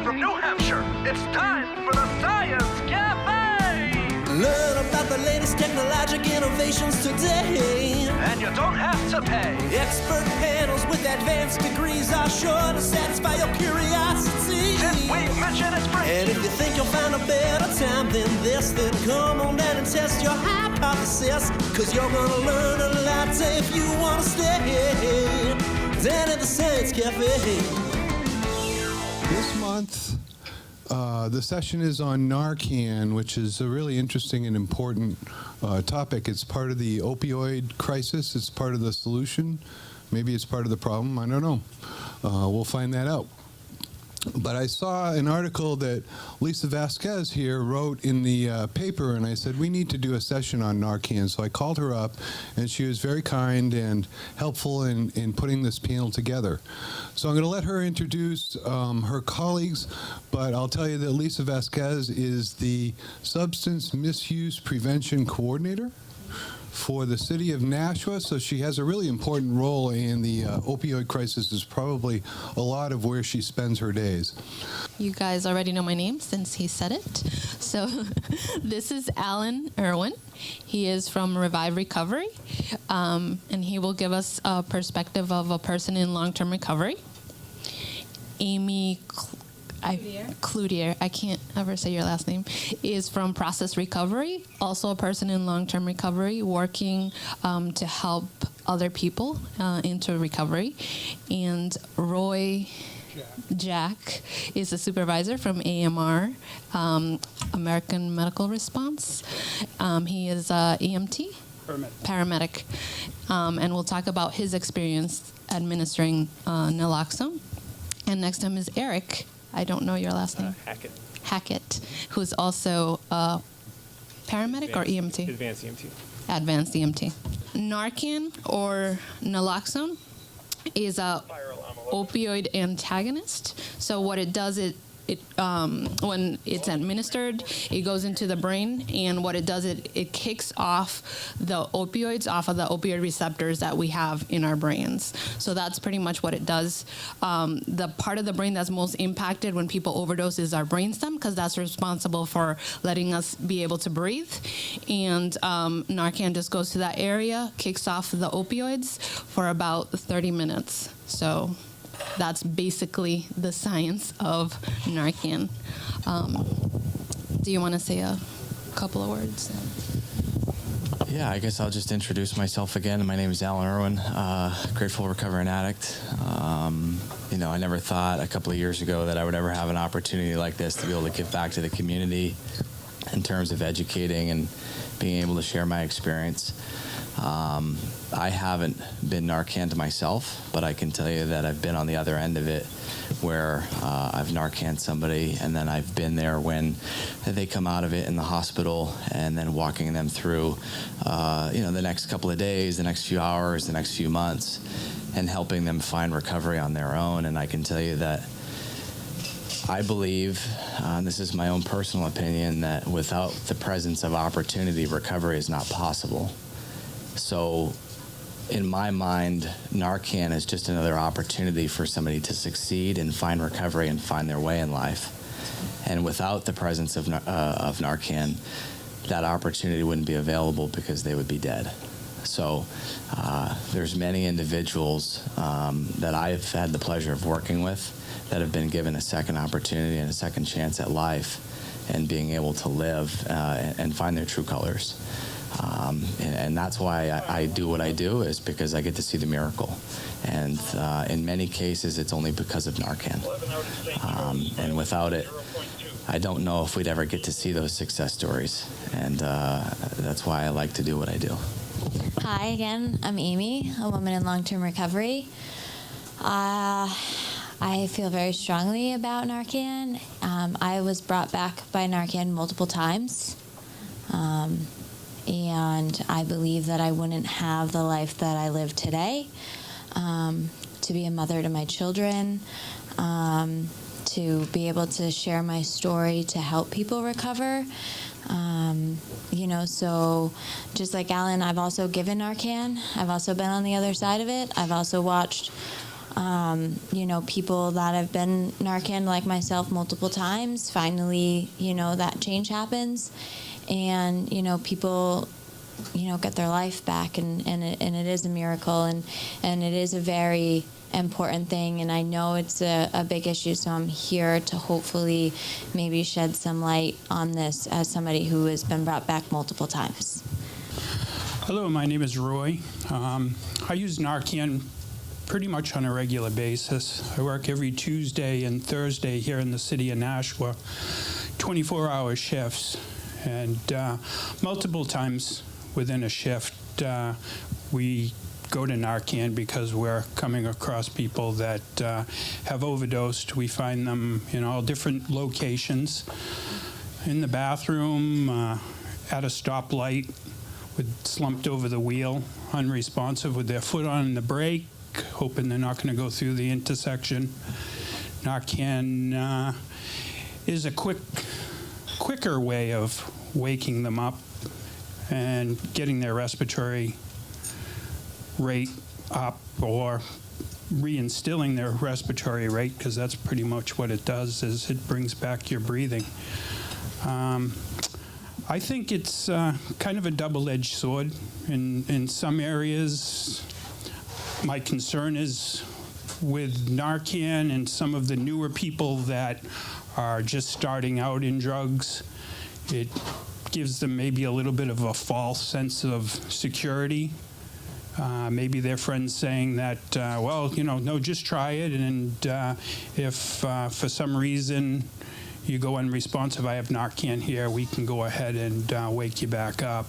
from New Hampshire, it's time for the Science Cafe! Learn about the latest technologic innovations today. And you don't have to pay. Expert panels with advanced degrees are sure to satisfy your curiosity. Did we mention it's free? And if you think you'll find a better time than this, then come on down and test your hypothesis. Cause you're gonna learn a lot if you wanna stay down at the Science Cafe. This month, the session is on NARCAN, which is a really interesting and important topic. It's part of the opioid crisis. It's part of the solution. Maybe it's part of the problem. I don't know. We'll find that out. But I saw an article that Lisa Vasquez here wrote in the paper, and I said, we need to do a session on NARCAN. So I called her up, and she was very kind and helpful in putting this panel together. So I'm going to let her introduce her colleagues, but I'll tell you that Lisa Vasquez is the Substance Misuse Prevention Coordinator for the city of Nashua, so she has a really important role in the opioid crisis. Is probably a lot of where she spends her days. You guys already know my name since he said it. So this is Irwin. He is from Revive Recovery, and he will give us a perspective of a person in long-term recovery. Amy Cloutier, I can't ever say your last name, is from Process Recovery, also a person in long-term recovery, working to help other people into recovery. And Roy Jack is a supervisor from AMR, American Medical Response. He is EMT, paramedic, and we'll talk about his experience administering naloxone. And next to him is Eric. I don't know your last name. Hackett, who's also a paramedic or EMT? Advanced EMT. Advanced EMT. NARCAN, or naloxone, is a opioid antagonist. So what it does, it when it's administered, it goes into the brain, and what it does, it kicks off the opioids off of the opioid receptors that we have in our brains. So that's pretty much what it does. The part of the brain that's most impacted when people overdose is our brainstem, because that's responsible for letting us be able to breathe. And NARCAN just goes to that area, kicks off the opioids for about 30 minutes. So that's basically the science of NARCAN. Do you want to say a couple of words? Yeah, I guess I'll just introduce myself again. My name is Irwin, grateful recovering addict. I never thought a couple of years ago that I would ever have an opportunity like this to be able to give back to the community in terms of educating and being able to share my experience. I haven't been NARCAN to myself, but I can tell you that I've been on the other end of it, where I've NARCAN somebody, and then I've been there when they come out of it in the hospital, and then walking them through, the next couple of days, the next few hours, the next few months, and helping them find recovery on their own. And I can tell you that I believe, and this is my own personal opinion, that without the presence of opportunity, recovery is not possible. So in my mind, NARCAN is just another opportunity for somebody to succeed and find recovery and find their way in life. And without the presence of NARCAN, that opportunity wouldn't be available because they would be dead. So there's many individuals that I've had the pleasure of working with that have been given a second opportunity and a second chance at life and being able to live and find their true colors. And that's why I do what I do, is because I get to see the miracle. And in many cases, it's only because of NARCAN. And without it, I don't know if we'd ever get to see those success stories. And that's why I like to do what I do. Hi again, I'm Amy, a woman in long-term recovery. I feel very strongly about NARCAN. I was brought back by NARCAN multiple times. And I believe that I wouldn't have the life that I live today, to be a mother to my children, to be able to share my story to help people recover. So just like Alan, I've also given NARCAN. I've also been on the other side of it. I've also watched People that have been NARCAN like myself multiple times, finally, that change happens, and, people, get their life back, and it is a miracle, and it is a very important thing, and I know it's a big issue, so I'm here to hopefully maybe shed some light on this as somebody who has been brought back multiple times. Hello, my name is Roy. I use NARCAN pretty much on a regular basis. I work every Tuesday and Thursday here in the city of Nashua, 24-hour shifts, and multiple times within a shift we go to NARCAN because we're coming across people that have overdosed. We find them in all different locations, in the bathroom, at a stoplight, slumped over the wheel, unresponsive with their foot on the brake, hoping they're not going to go through the intersection. NARCAN is a quicker way of waking them up and getting their respiratory rate up, or reinstilling their respiratory rate, because that's pretty much what it does, is it brings back your breathing. I think it's kind of a double-edged sword. In some areas, my concern is with NARCAN and some of the newer people that are just starting out in drugs. It gives them maybe a little bit of a false sense of security. Maybe their friends saying that, no, just try it, and if for some reason you go unresponsive, I have NARCAN here, we can go ahead and wake you back up.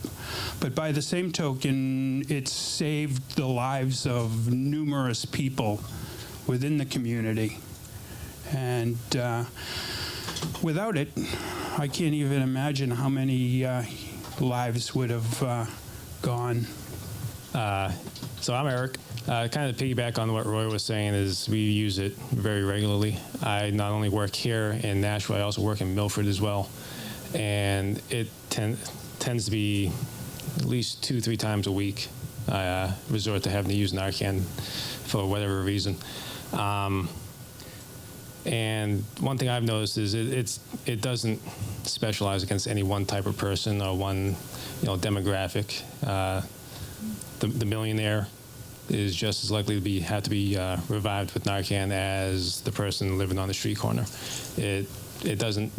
But by the same token, it's saved the lives of numerous people within the community. And without it, I can't even imagine how many lives would have gone. So I'm Eric. Kind of to piggyback on what Roy was saying is we use it very regularly. I not only work here in Nashua, I also work in Milford as well. And it tends to be at least 2-3 times a week I resort to having to use NARCAN for whatever reason. And one thing I've noticed is it doesn't specialize against any one type of person or one demographic. The millionaire is just as likely to have to be revived with NARCAN as the person living on the street corner. It doesn't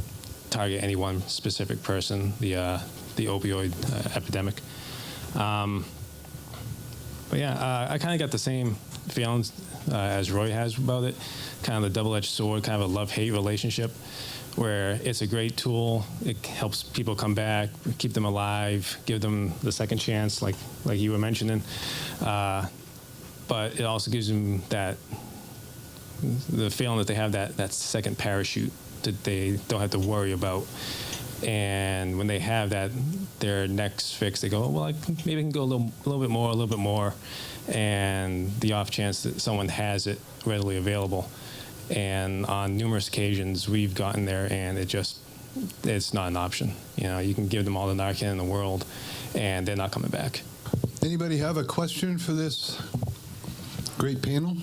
target any one specific person, the opioid epidemic. But yeah, I kind of got the same feelings as Roy has about it, kind of the double-edged sword, kind of a love-hate relationship, where it's a great tool. It helps people come back, keep them alive, give them the second chance, like you were mentioning. But it also gives them the feeling that they have that second parachute that they don't have to worry about. And when they have that, their next fix, they go, well, maybe I can go a little bit more, and the off chance that someone has it readily available. And on numerous occasions, we've gotten there, and it's not an option. You can give them all the NARCAN in the world, and they're not coming back. Anybody have a question for this great panel?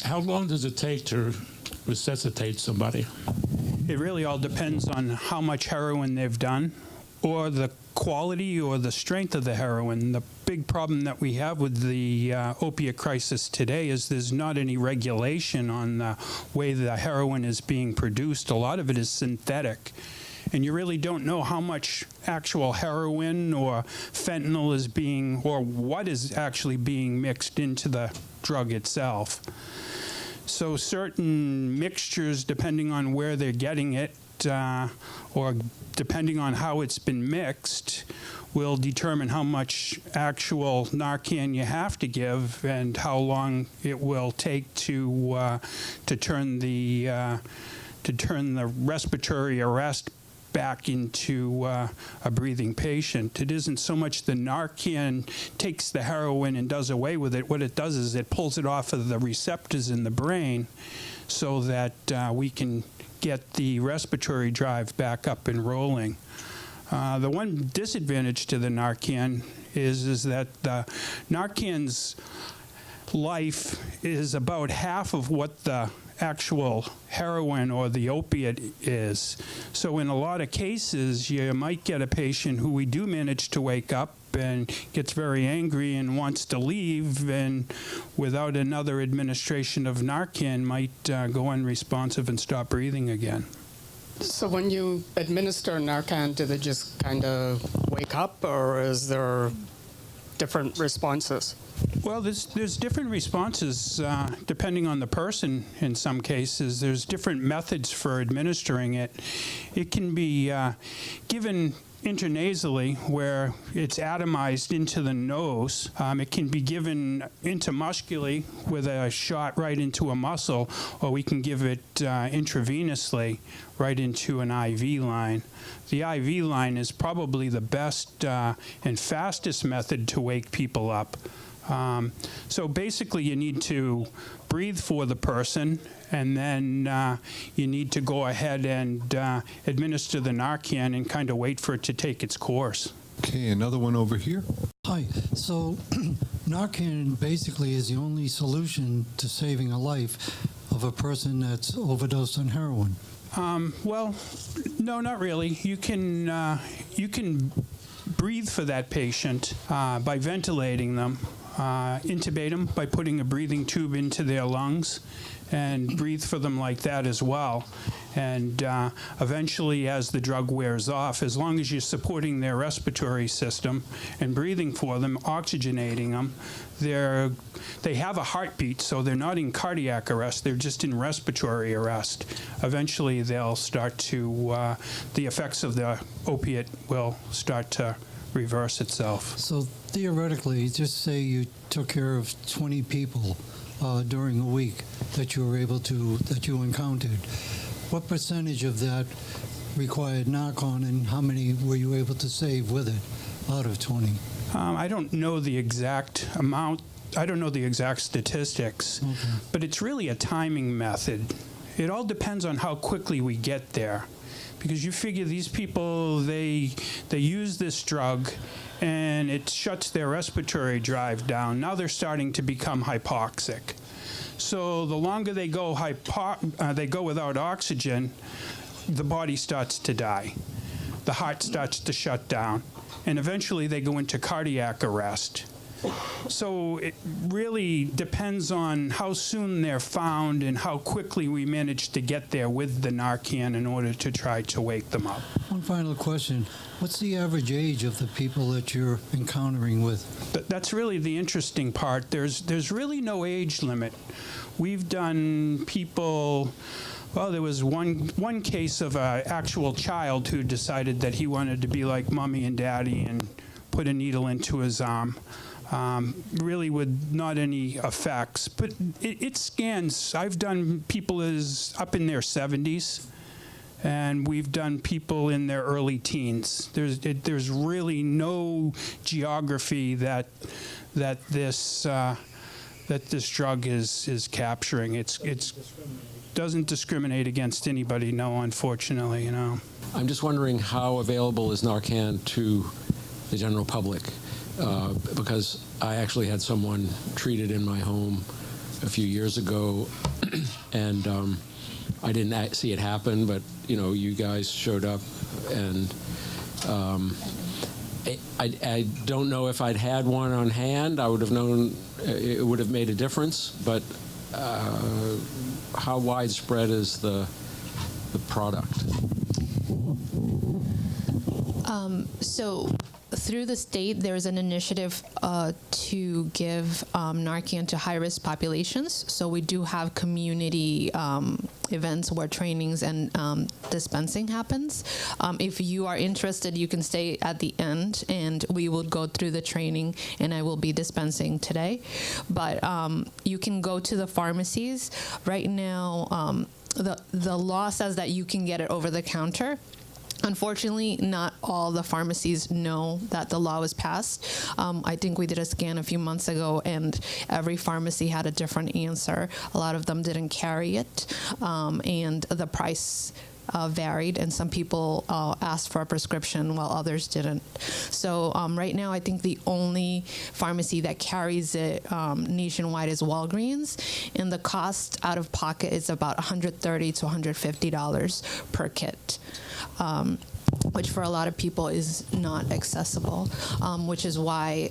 How long does it take to resuscitate somebody? It really all depends on how much heroin they've done, or the quality or the strength of the heroin. The big problem that we have with the opiate crisis today is there's not any regulation on the way the heroin is being produced. A lot of it is synthetic, and you really don't know how much actual heroin or fentanyl is or what is actually being mixed into the drug itself. So certain mixtures, depending on where they're getting it, or depending on how it's been mixed, will determine how much actual NARCAN you have to give and how long it will take to turn the respiratory arrest back into a breathing patient. It isn't so much the NARCAN takes the heroin and does away with it. What it does is it pulls it off of the receptors in the brain so that we can get the respiratory drive back up and rolling. The one disadvantage to the NARCAN is that the NARCAN's life is about half of what the actual heroin or the opiate is. So in a lot of cases, you might get a patient who we do manage to wake up and gets very angry and wants to leave, and without another administration of NARCAN might go unresponsive and stop breathing again. So when you administer NARCAN, do they just kind of wake up, or is there different responses? Well, there's different responses depending on the person. In some cases, there's different methods for administering it. It can be given intranasally, where it's atomized into the nose. It can be given intramuscularly with a shot right into a muscle, or we can give it intravenously right into an IV line. The IV line is probably the best and fastest method to wake people up. So basically, you need to breathe for the person, and then you need to go ahead and administer the NARCAN and kind of wait for it to take its course. Okay, another one over here. Hi. So NARCAN basically is the only solution to saving a life of a person that's overdosed on heroin. Well, no, not really. You can breathe for that patient by ventilating them. Intubate them by putting a breathing tube into their lungs, and breathe for them like that as well. And eventually, as the drug wears off, as long as you're supporting their respiratory system and breathing for them, oxygenating them, they have a heartbeat, so they're not in cardiac arrest, they're just in respiratory arrest. Eventually, they'll start to, the effects of the opiate will start to reverse itself. So theoretically, just say you took care of 20 people during a week that you encountered. What percentage of that required NARCAN, and how many were you able to save with it out of 20? I don't know the exact amount. I don't know the exact statistics, but it's really a timing method. It all depends on how quickly we get there. Because you figure these people, they use this drug, and it shuts their respiratory drive down. Now they're starting to become hypoxic. So the longer they go without oxygen, the body starts to die. The heart starts to shut down, and eventually they go into cardiac arrest. So it really depends on how soon they're found and how quickly we manage to get there with the NARCAN in order to try to wake them up. One final question. What's the average age of the people that you're encountering with? That's really the interesting part. There's really no age limit. We've done people... Well, there was one case of an actual child who decided that he wanted to be like Mommy and Daddy and put a needle into his arm. Really with not any effects, but it scans. I've done people as up in their 70s, and we've done people in their early teens. There's really no geography that this drug is capturing. It doesn't discriminate against anybody. No, unfortunately, I'm just wondering how available is NARCAN to the general public. Because I actually had someone treated in my home a few years ago, and I didn't see it happen, but you guys showed up, and I don't know if I'd had one on hand. I would have known it would have made a difference, but how widespread is the product? So through the state, there's an initiative to give NARCAN to high-risk populations. So we do have community events where trainings and dispensing happens. If you are interested, you can stay at the end, and we will go through the training, and I will be dispensing today. But you can go to the pharmacies. Right now, the law says that you can get it over the counter. Unfortunately, not all the pharmacies know that the law was passed. I think we did a scan a few months ago, and every pharmacy had a different answer. A lot of them didn't carry it, and the price varied, and some people asked for a prescription while others didn't. So right now, I think the only pharmacy that carries it nationwide is Walgreens, and the cost out of pocket is about $130 to $150 per kit. Which for a lot of people is not accessible, which is why,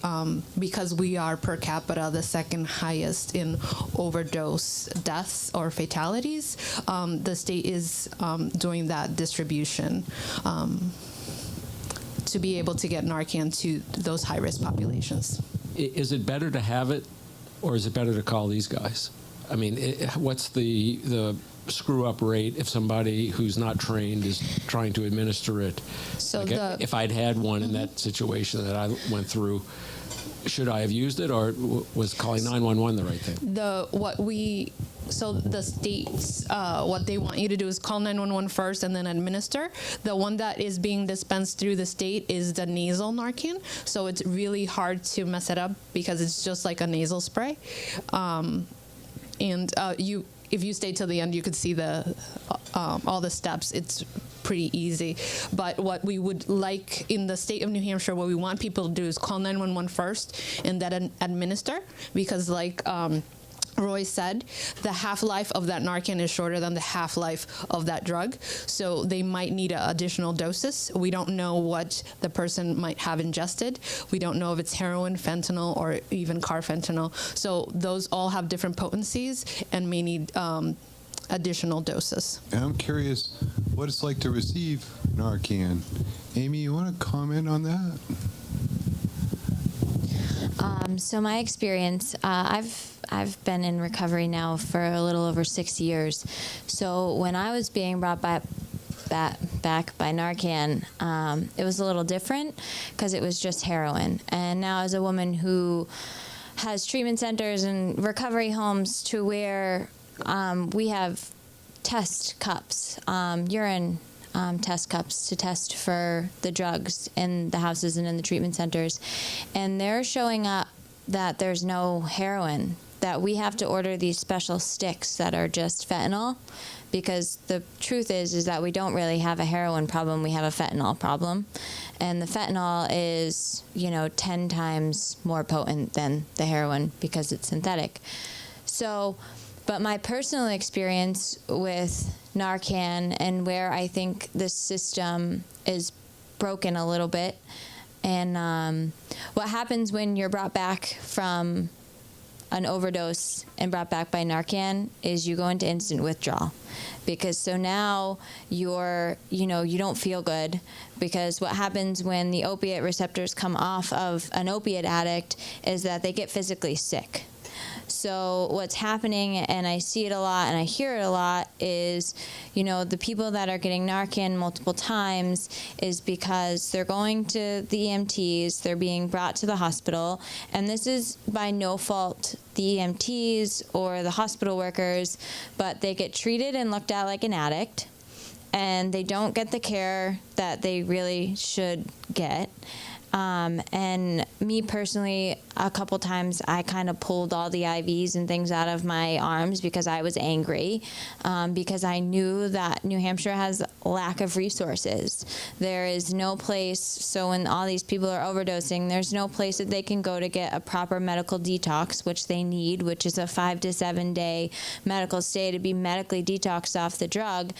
because we are per capita the second highest in overdose deaths or fatalities, the state is doing that distribution to be able to get NARCAN to those high-risk populations. Is it better to have it, or is it better to call these guys? I mean, what's the screw-up rate if somebody who's not trained is trying to administer it? So like if I'd had one in that situation that I went through, should I have used it, or was calling 911 the right thing? So the states, what they want you to do is call 911 first and then administer. The one that is being dispensed through the state is the nasal NARCAN. So it's really hard to mess it up because it's just like a nasal spray. If you stay till the end, you could see all the steps. It's pretty easy. But what we would like in the state of New Hampshire, what we want people to do is call 911 first and then administer, because like Roy said, the half-life of that NARCAN is shorter than the half-life of that drug. So they might need additional doses. We don't know what the person might have ingested. We don't know if it's heroin, fentanyl, or even carfentanil. So those all have different potencies and may need additional doses. And I'm curious what it's like to receive NARCAN. Amy, you want to comment on that? So my experience, I've been in recovery now for a little over 6 years. So when I was being brought back by NARCAN, it was a little different because it was just heroin. And now as a woman who has treatment centers and recovery homes to where we have test cups, urine test cups to test for the drugs in the houses and in the treatment centers. And they're showing up that there's no heroin, that we have to order these special sticks that are just fentanyl, because the truth is that we don't really have a heroin problem, we have a fentanyl problem. And the fentanyl is, 10 times more potent than the heroin because it's synthetic. So, but my personal experience with NARCAN and where I think this system is broken a little bit, and what happens when you're brought back from an overdose and brought back by NARCAN is you go into instant withdrawal. Because so now you don't feel good, because what happens when the opiate receptors come off of an opiate addict is that they get physically sick. So what's happening, and I see it a lot and I hear it a lot, is, the people that are getting NARCAN multiple times is because they're going to the EMTs, they're being brought to the hospital, and this is by no fault the EMTs or the hospital workers, but they get treated and looked at like an addict, and they don't get the care that they really should get. And me personally, a couple times I kind of pulled all the IVs and things out of my arms because I was angry, because I knew that New Hampshire has lack of resources. There is no place, so when all these people are overdosing, there's no place that they can go to get a proper medical detox, which they need, which is a 5 to 7 day medical stay to be medically detoxed off the drug.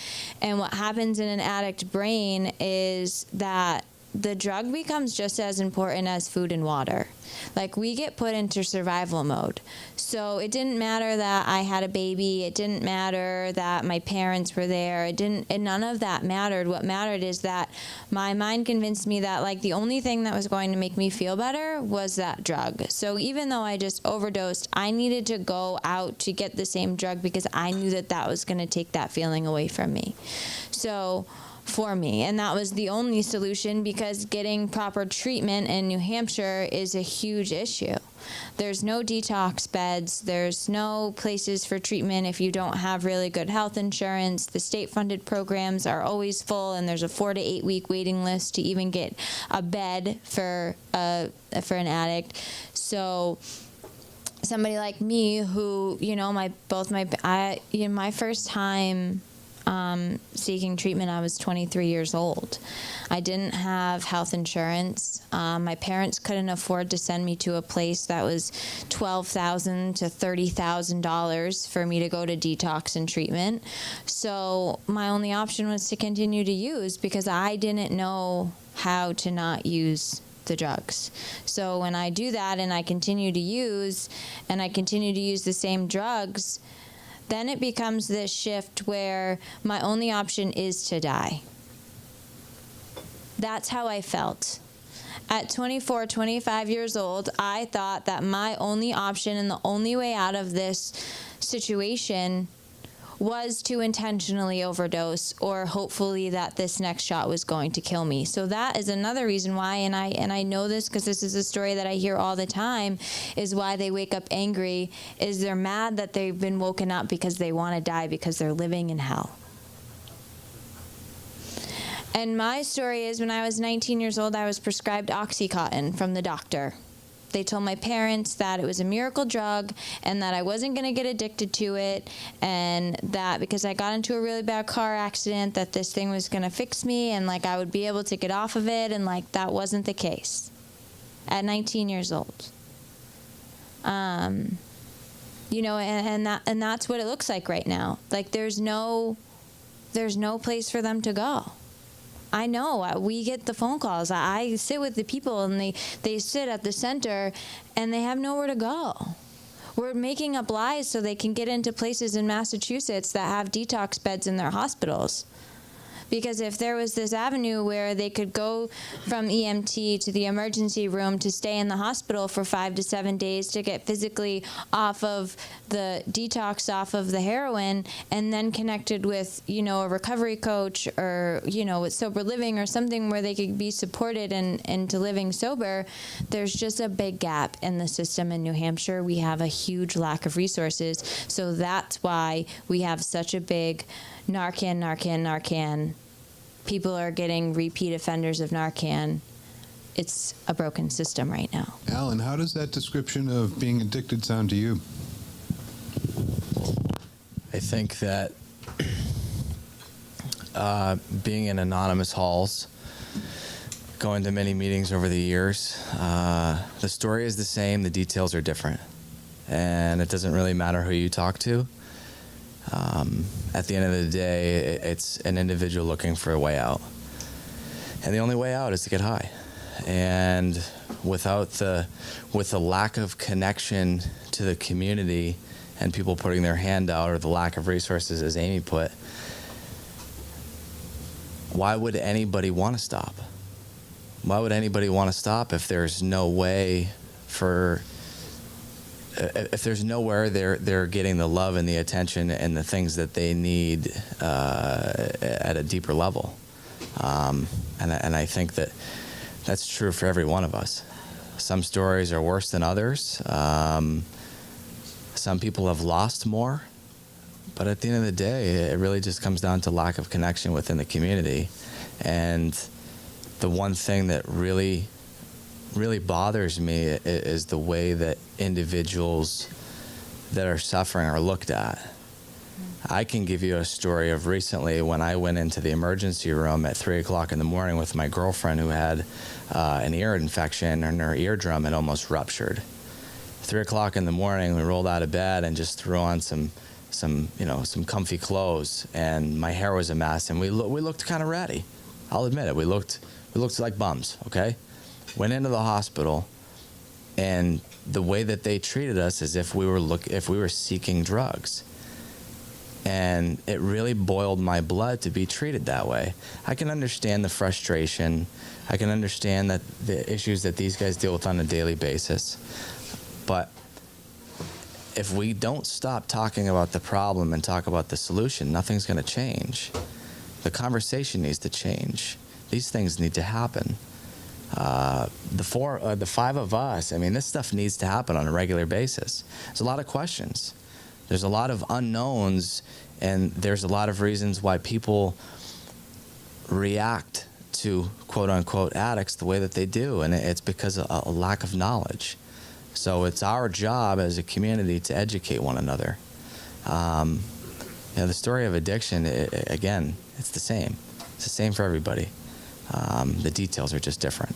And what happens in an addict brain is that the drug becomes just as important as food and water. Like, we get put into survival mode. So it didn't matter that I had a baby. It didn't matter that my parents were there. None of that mattered. What mattered is that my mind convinced me that, like, the only thing that was going to make me feel better was that drug. So even though I just overdosed, I needed to go out to get the same drug because I knew that that was going to take that feeling away from me. So for me, and that was the only solution, because getting proper treatment in New Hampshire is a huge issue. There's no detox beds, there's no places for treatment if you don't have really good health insurance. The state-funded programs are always full, and there's a 4 to 8 week waiting list to even get a bed for an addict. So somebody like me who, my first time seeking treatment, I was 23 years old. I didn't have health insurance. My parents couldn't afford to send me to a place that was $12,000 to $30,000 for me to go to detox and treatment. So my only option was to continue to use, because I didn't know how to not use the drugs. So when I do that and I continue to use, and I continue to use the same drugs, then it becomes this shift where my only option is to die. That's how I felt. At 24, 25 years old, I thought that my only option and the only way out of this situation was to intentionally overdose, or hopefully that this next shot was going to kill me. So that is another reason why, and I know this because this is a story that I hear all the time, is why they wake up angry, is they're mad that they've been woken up because they want to die, because they're living in hell. And my story is, when I was 19 years old, I was prescribed Oxycontin from the doctor. They told my parents that it was a miracle drug and that I wasn't going to get addicted to it, and that because I got into a really bad car accident that this thing was going to fix me and like I would be able to get off of it, and like that wasn't the case at 19 years old. You know, and that's what it looks like right now. Like there's no place for them to go. I know, we get the phone calls. I sit with the people, and they sit at the center, and they have nowhere to go. We're making up lies so they can get into places in Massachusetts that have detox beds in their hospitals. Because if there was this avenue where they could go from EMT to the emergency room to stay in the hospital for 5 to 7 days to get physically off of the detox, off of the heroin, and then connected with, you know, a recovery coach, or, you know, with sober living or something where they could be supported into living sober, there's just a big gap in the system in New Hampshire. We have a huge lack of resources. So that's why we have such a big NARCAN. People are getting repeat offenders of NARCAN. It's a broken system right now. Alan, how does that description of being addicted sound to you? I think that being in anonymous halls, going to many meetings over the years, the story is the same, the details are different. And it doesn't really matter who you talk to. At the end of the day, it's an individual looking for a way out. And the only way out is to get high. And with the lack of connection to the community and people putting their hand out, or the lack of resources, as Amy put, why would anybody want to stop? Why would anybody want to stop if there's no way if there's nowhere they're getting the love and the attention and the things that they need at a deeper level? And I think that's true for every one of us. Some stories are worse than others. Some people have lost more. But at the end of the day, it really just comes down to lack of connection within the community. And the one thing that really bothers me is the way that individuals that are suffering are looked at. I can give you a story of recently when I went into the emergency room at 3 o'clock in the morning with my girlfriend who had an ear infection, and her eardrum had almost ruptured. 3 o'clock in the morning, we rolled out of bed and just threw on some comfy clothes, and my hair was a mess, and we looked kind of ratty. I'll admit it. We looked like bums. Okay. Went into the hospital, and the way that they treated us is if we were seeking drugs. And it really boiled my blood to be treated that way. I can understand the frustration. I can understand that the issues that these guys deal with on a daily basis. But if we don't stop talking about the problem and talk about the solution, nothing's going to change. The conversation needs to change. These things need to happen. The five of us, I mean, this stuff needs to happen on a regular basis. There's a lot of questions. There's a lot of unknowns, and there's a lot of reasons why people react to quote-unquote addicts the way that they do, and it's because of a lack of knowledge. So it's our job as a community to educate one another. the story of addiction, again, it's the same. It's the same for everybody. The details are just different.